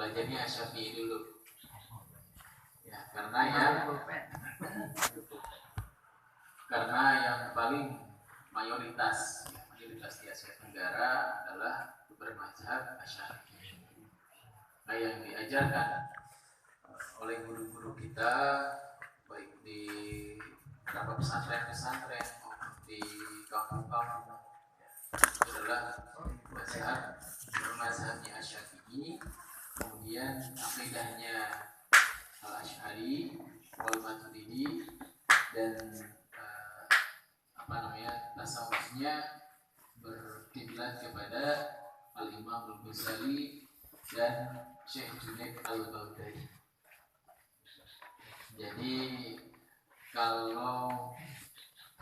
belajarnya Asy-Syafi'i dulu. Ya, karena yang paling mayoritas di Asia Tenggara adalah bermazhab Asy-Syafi'i. Nah, yang diajarkan oleh guru-guru kita baik di beberapa pesantren maupun di kampung-kampung itu adalah mazhabnya Asy-Syafi'i, kemudian akidahnya Al-Asy'ari wal Maturidi, dan tasawufnya berkiblat kepada Al-Imam Al-Ghazali dan Syekh Junaid Al-Baghdadi. Jadi kalau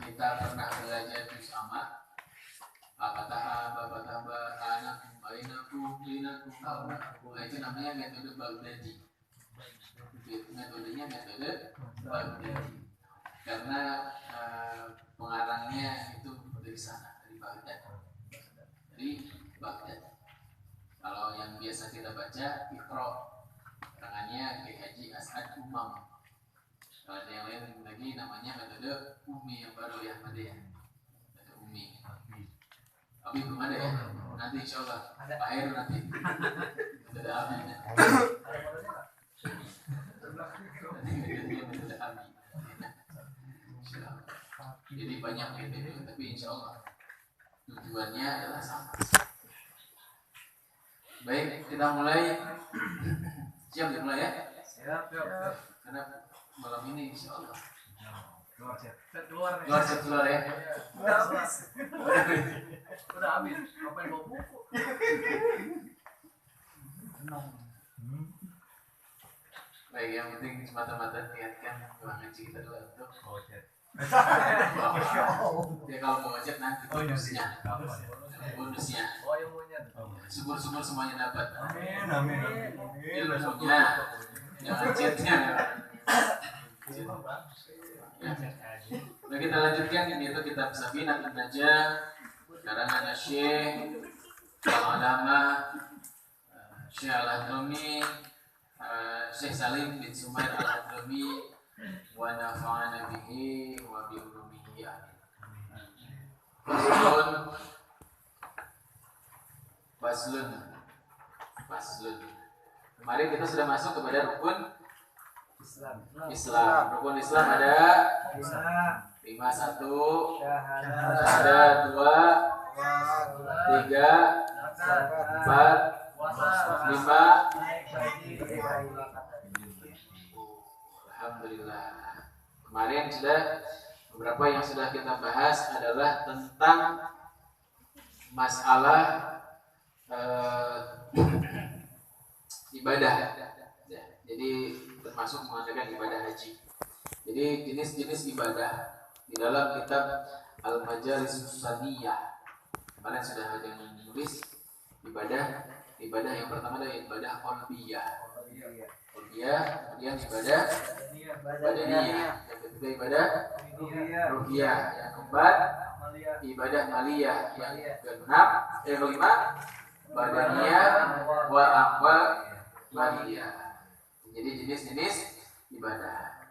kita pernah belajar juz amma, itu namanya metode Baghdadi. Metodenya metode Baghdadi. Karena pengarangnya itu dari sana, dari Baghdad. Kalau yang biasa kita baca Iqra, karangannya Kiai Haji As'ad Umam. Kalau ada yang lain lagi namanya metode Umi yang baru ya, ada ya. Metode Umi. Abi belum ada ya? Nanti insyaallah Pak Heru nanti. Metode Abi. Metode Abi. Jadi banyak metode, tapi insyaallah tujuannya adalah sama. Baik, kita mulai. Siap dimulai ya? Siap. Karena malam ini insyaallah keluar ya. Udah habis. Ngapain bawa buku? Baik, yang penting semata-mata niatkan ngaji kita dulu untuk ya, kalau mau ngajak nanti bonusnya. Syukur-syukur semuanya dapat. Amin. Ilmunya, ngajitnya. Nah, kita lanjutkan, yaitu kitab Safinah An-Najah karangan Syekh Al-Alama Syekh Al-Hadrami, Syekh Salim bin Sumair Al-Hadrami, wa nafa'ana bihi wa bi ulumihi amin. Faslun. Kemarin kita sudah masuk kepada rukun Islam. Rukun Islam ada 5. 1 ada 2 3 4 5. Alhamdulillah. Kemarin beberapa yang sudah kita bahas adalah tentang masalah ibadah. Jadi termasuk mengadakan ibadah haji. Jadi jenis-jenis ibadah di dalam kitab Al-Majalis Saniyah. Kemarin sudah ada yang menulis ibadah yang pertama adalah ibadah qalbiyah. Kemudian ibadah badaniyah, yang ketiga ibadah ruhiyah, yang keempat ibadah maliyah, yang kelima badaniyah wa aqwal maliyah. Jadi jenis-jenis ibadah.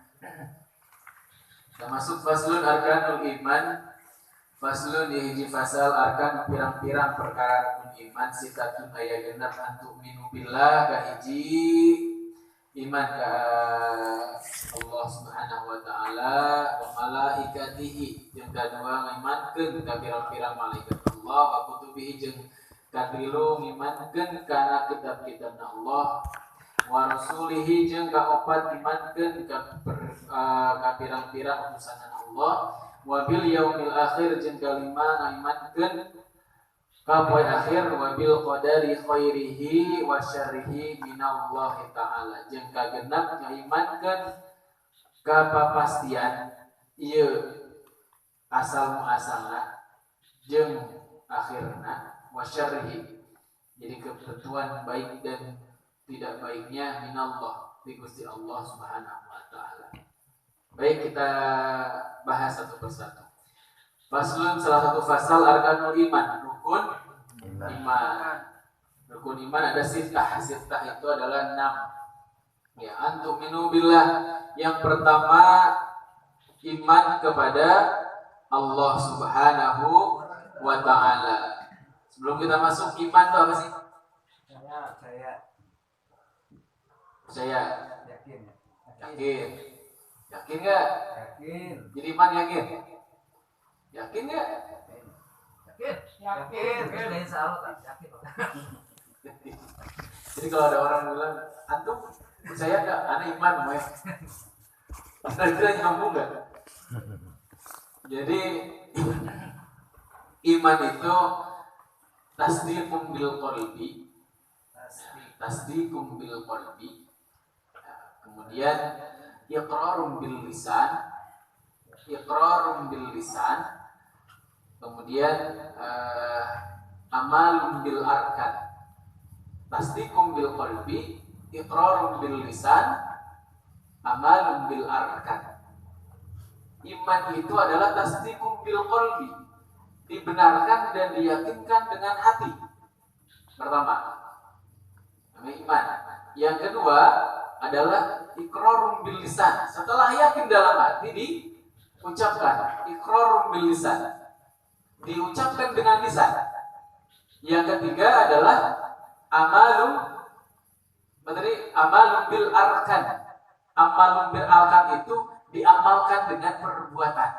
Kita masuk faslun arkanul iman. Faslun hiji fasal arkan pirang-pirang perkara rukun iman sitatun aya genep antuk minu billah kahiji iman ka Allah Subhanahu wa taala wa malaikatihi, jeung kadua ngimankeun ka pirang-pirang malaikat Allah, wa kutubihi jeung katilu ngimankeun kana kitab-kitabna Allah, wa rasulihi jeung kaopat ngimankeun ka pirang-pirang utusan Allah, wa bil yaumil akhir jeung kalima ngimankeun ka poe akhir, wa bil qadari khairihi wa syarrihi minallahi ta'ala, jeung kagenep ngimankeun ka papastian ieu asal muasalna jeung akhirna, wa syarrihi jadi ketentuan baik dan tidak baiknya minallah di Gusti Allah Subhanahu wa taala. Baik, kita bahas satu persatu. Faslun, salah satu fasal arkanul iman, rukun iman. Rukun iman ada sittah. Sittah itu adalah 6. Ya, antuminu billah. Yang pertama iman kepada Allah Subhanahu wa ta'ala. Sebelum kita masuk iman itu apa sih? Saya yakin. Yakin nggak? Yakin. Jadi iman yakin? Yakin nggak? Yakin. Jadi kalau ada orang bilang, antum percaya nggak? Ana iman, weh. Kira-kira nyambung nggak? Jadi iman itu tasdiqum bil qalbi, tasdiqum bil qalbi. Kemudian iqrarum bil lisan, kemudian amalum bil arkan. Tasdiqum bil qalbi, iqrarum bil lisan, amalum bil arkan. Iman itu adalah tasdiqum bil qalbi, dibenarkan dan diyakinkan dengan hati. Pertama, namanya iman. Yang kedua adalah iqrarum bil lisan. Setelah yakin dalam hati diucapkan iqrarum bil lisan, diucapkan dengan lisan. Yang ketiga adalah amalum bil arkan. Amalum bil arkan itu diamalkan dengan perbuatan.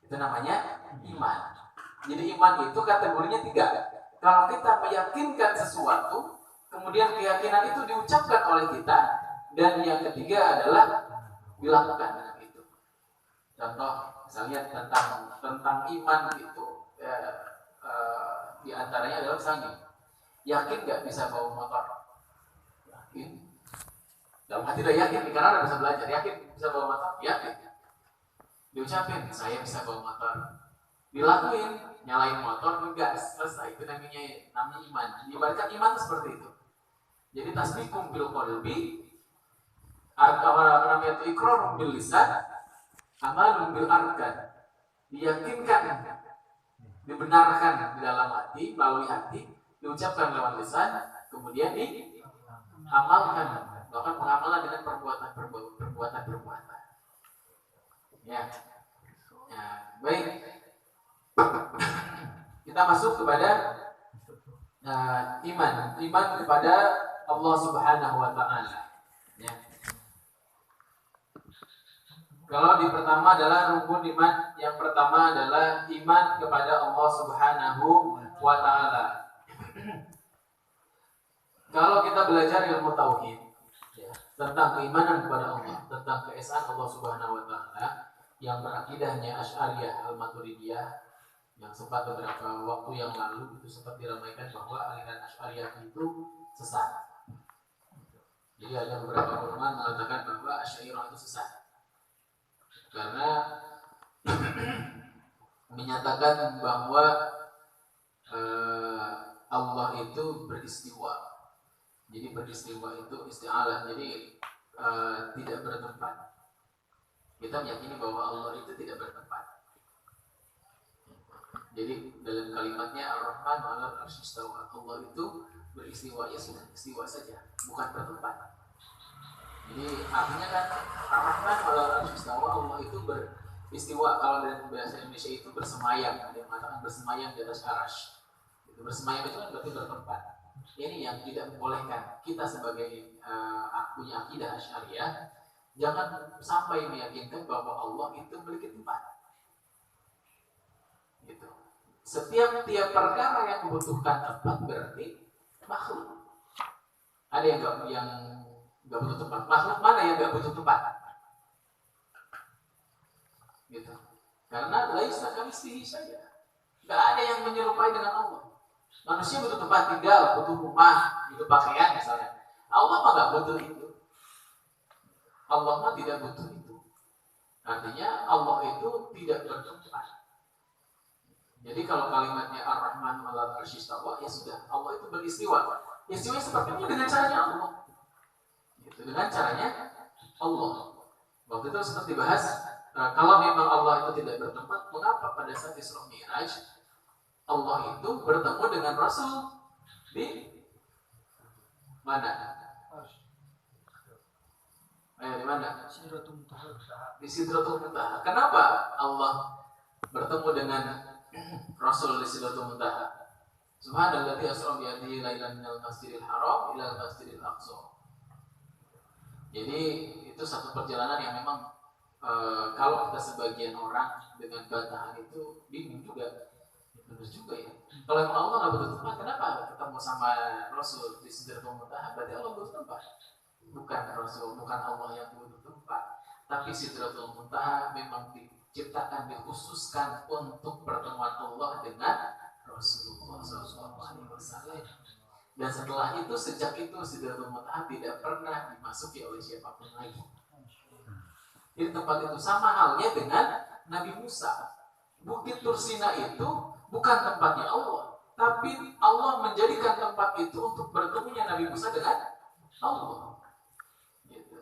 Itu namanya iman. Jadi iman itu kategorinya 3. Kalau kita meyakinkan sesuatu, kemudian keyakinan itu diucapkan oleh kita, dan yang ketiga adalah dilakukan dengan itu. Contoh misalnya tentang iman itu, di antaranya adalah misalnya, yakin nggak bisa bawa motor? Yakin. Dalam hati udah yakin, karena udah bisa belajar. Yakin bisa bawa motor? Yakin. Diucapin, saya bisa bawa motor. Dilakuin, nyalain motor, ngegas, selesai. Itu namanya iman. Diibaratkan iman seperti itu. Jadi tasdiqum bil qalbi, namanya itu iqrarum bil lisan, amalum bil arkan. Diyakinkan, dibenarkan di dalam hati, melalui hati, diucapkan lewat lisan, kemudian diamalkan, melakukan pengamalan dengan perbuatan. Ya, baik. Kita masuk kepada iman kepada Allah Subhanahu wa ta'ala. Ya. Kalau di pertama adalah rukun iman, yang pertama adalah iman kepada Allah Subhanahu wa ta'ala. Kalau kita belajar ilmu tauhid, ya, tentang keimanan kepada Allah, tentang keesaan Allah Subhanahu wa ta'ala, yang berakidahnya Asy'ariyah Al-Maturidiyah, yang sempat beberapa waktu yang lalu itu sempat diramaikan bahwa aliran Asy'ariyah itu sesat. Jadi ada beberapa ulama mengatakan bahwa Asy'ariyah itu sesat karena menyatakan bahwa Allah itu beristiwa. Jadi beristiwa itu isti'alah, jadi tidak bertempat. Kita meyakini bahwa Allah itu tidak bertempat. Jadi dalam kalimatnya Ar-Rahman 'alal 'arsy istawa, Allah itu beristiwa, ya sudah istiwa saja, bukan bertempat. Jadi artinya kan Ar-Rahman 'alal 'arsy istawa, Allah itu beristiwa. Kalau dalam bahasa Indonesia itu bersemayam, ada yang mengatakan bersemayam di atas arasy. Itu bersemayam itu kan berarti bertempat. Ini yang tidak membolehkan kita sebagai punya akidah Asy'ariyah, jangan sampai meyakinkan bahwa Allah itu memiliki tempat. Gitu. Setiap perkara yang membutuhkan tempat berarti makhluk. Ada yang nggak butuh tempat. Makhluk mana yang nggak butuh tempat? Gitu. Karena laisa kamitslihi syai'. Nggak ada yang menyerupai dengan Allah. Manusia butuh tempat tinggal, butuh rumah, butuh pakaian misalnya. Allah mah nggak butuh itu. Allah mah tidak butuh itu. Artinya Allah itu tidak bertempat. Jadi kalau kalimatnya Ar-Rahman 'alal 'arsy istawa, ya sudah, Allah itu beristiwa. Istiwa seperti ini dengan caranya Allah. Gitu, dengan caranya Allah. Waktu itu sempat dibahas, kalau memang Allah itu tidak bertempat, mengapa pada saat Isra Mi'raj Allah itu bertemu dengan Rasul di Mana? Di mana? Di Sidratul Muntaha. Kenapa Allah bertemu dengan Rasul di Sidratul Muntaha? Subhanalladzi asra bi yadihi lailan minal masjidil haram ila masjidil aqsa. Jadi itu satu perjalanan yang memang kalau kita sebagian orang dengan bantahan itu bingung juga. Benar juga ya. Kalau emang Allah nggak butuh tempat, kenapa ketemu sama Rasul di Sidratul Muntaha? Berarti Allah butuh tempat. Bukan Rasul, bukan Allah yang butuh tempat. Tapi Sidratul Muntaha memang diciptakan, dikhususkan untuk pertemuan Allah dengan Rasulullah SAW. Dan setelah itu, sejak itu Sidratul Muntaha tidak pernah dimasuki oleh siapapun lagi. Jadi tempat itu sama halnya dengan Nabi Musa. Bukit Tursina itu bukan tempatnya Allah, tapi Allah menjadikan tempat itu untuk bertemunya Nabi Musa dengan Allah. Gitu.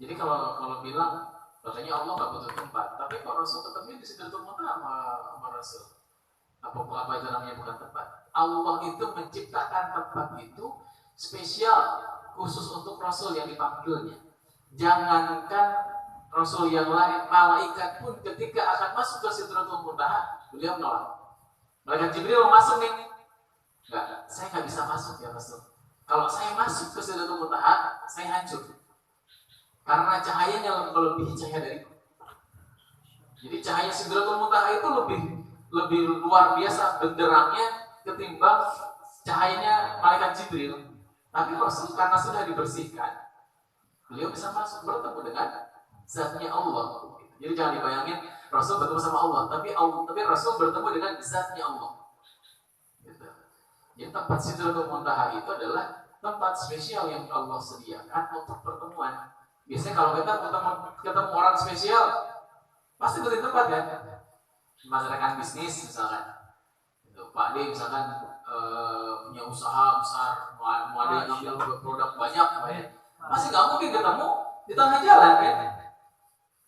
Jadi kalau bilang katanya Allah nggak butuh tempat, tapi kok Rasul ketemu di Sidratul Muntaha sama Rasul? Apa itu namanya bukan tempat? Allah itu menciptakan tempat itu spesial khusus untuk Rasul yang dipanggilnya. Jangankan Rasul yang lain, malaikat pun ketika akan masuk ke Sidratul Muntaha, beliau menolak. Malaikat Jibril mau masuk nih, enggak, saya nggak bisa masuk ya Rasul. Kalau saya masuk ke Sidratul Muntaha, saya hancur. Karena cahayanya melebihi cahaya dariku. Jadi cahaya Sidratul Muntaha itu lebih luar biasa benderangnya ketimbang cahayanya malaikat Jibril. Tapi Rasul karena sudah dibersihkan, beliau bisa masuk bertemu dengan zatnya Allah. Jadi jangan dibayangin Rasul bertemu sama Allah, tapi Rasul bertemu dengan zatnya Allah. Gitu. Jadi tempat Sidratul Muntaha itu adalah tempat spesial yang Allah sediakan untuk pertemuan. Biasanya kalau kita ketemu orang spesial, pasti beli tempat kan? Masyarakat bisnis misalkan, Pak D misalkan punya usaha besar, mau ada yang ngambil produk banyak, pasti nggak mungkin ketemu di tengah jalan kan?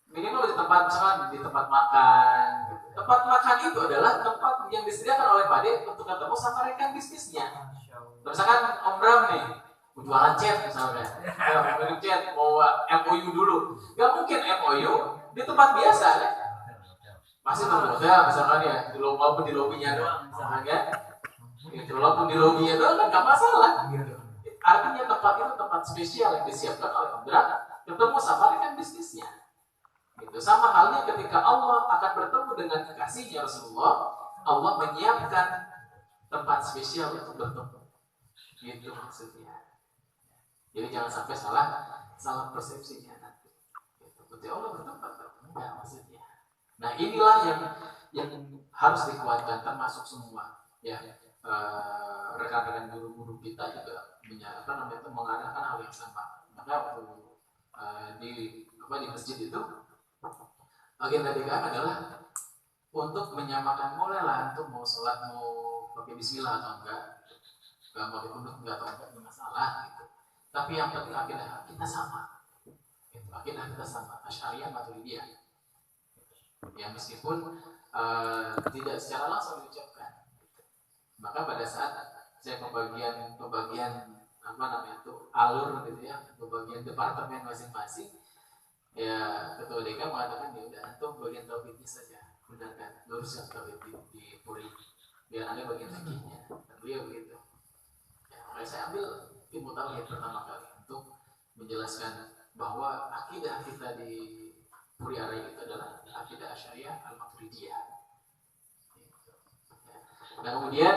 Minimal di tempat misalkan di tempat makan. Tempat makan itu adalah tempat yang disediakan oleh Pak D untuk ketemu sama rekan bisnisnya. Misalkan Om Bram nih, mau jualan cat misalnya, mau cat, mau MOU dulu, nggak mungkin MOU di tempat biasa kan? Pasti terbuka misalkan ya, walaupun di lobinya doang, misalkan kan? Walaupun di lobinya doang kan nggak masalah. Artinya tempat itu tempat spesial yang disiapkan oleh Om Bram ketemu sama rekan bisnisnya. Itu sama halnya ketika Allah akan bertemu dengan kekasihnya Rasulullah, Allah menyiapkan tempat spesial untuk bertemu. Gitu maksudnya. Jadi jangan sampai salah persepsinya nanti. Berarti Allah bertempat enggak maksudnya. Nah inilah yang harus dikuatkan termasuk semua ya. Rekan-rekan guru-guru kita juga mengadakan hal yang sama. Maka waktu di masjid itu agenda DKM adalah untuk menyamakan mulailah untuk mau sholat mau pakai bismillah atau enggak pakai kunut enggak atau enggak masalah gitu. Tapi yang penting akidah kita sama. Akidah kita sama, Asy'ariyah Maturidiyah. Ya meskipun tidak secara langsung diucapkan. Maka pada saat saya pembagian alur gitu ya, pembagian departemen masing-masing, ya ketua DK mengatakan ya udah antum bagian tauhidnya saja, gunakan luruskan tauhid di Puri, biar anda bagian fikihnya. Dan beliau begitu. Ya, makanya saya ambil ilmu tauhid pertama kali untuk menjelaskan bahwa akidah kita di Puri Araya itu adalah akidah Asy'ariyah Al-Maturidiyah. Nah kemudian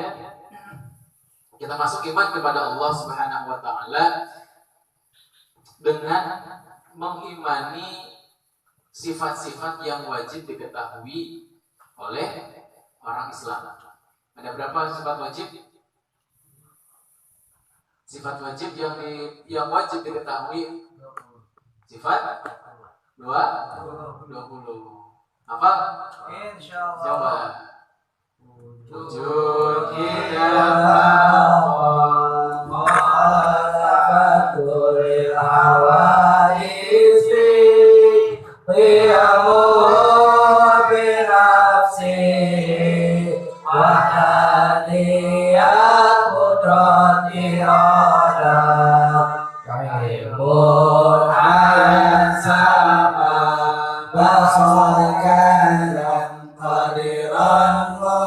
kita masuk iman kepada Allah Subhanahu wa taala dengan mengimani sifat-sifat yang wajib diketahui oleh orang Islam. Ada berapa sifat wajib? Sifat wajib yang wajib diketahui sifat 20. Apa? Insyaallah. Coba. Wujud mukhalafatul hawaisi qiyamu binafsi wahdaniya qudrati ala wakalan qadiran wa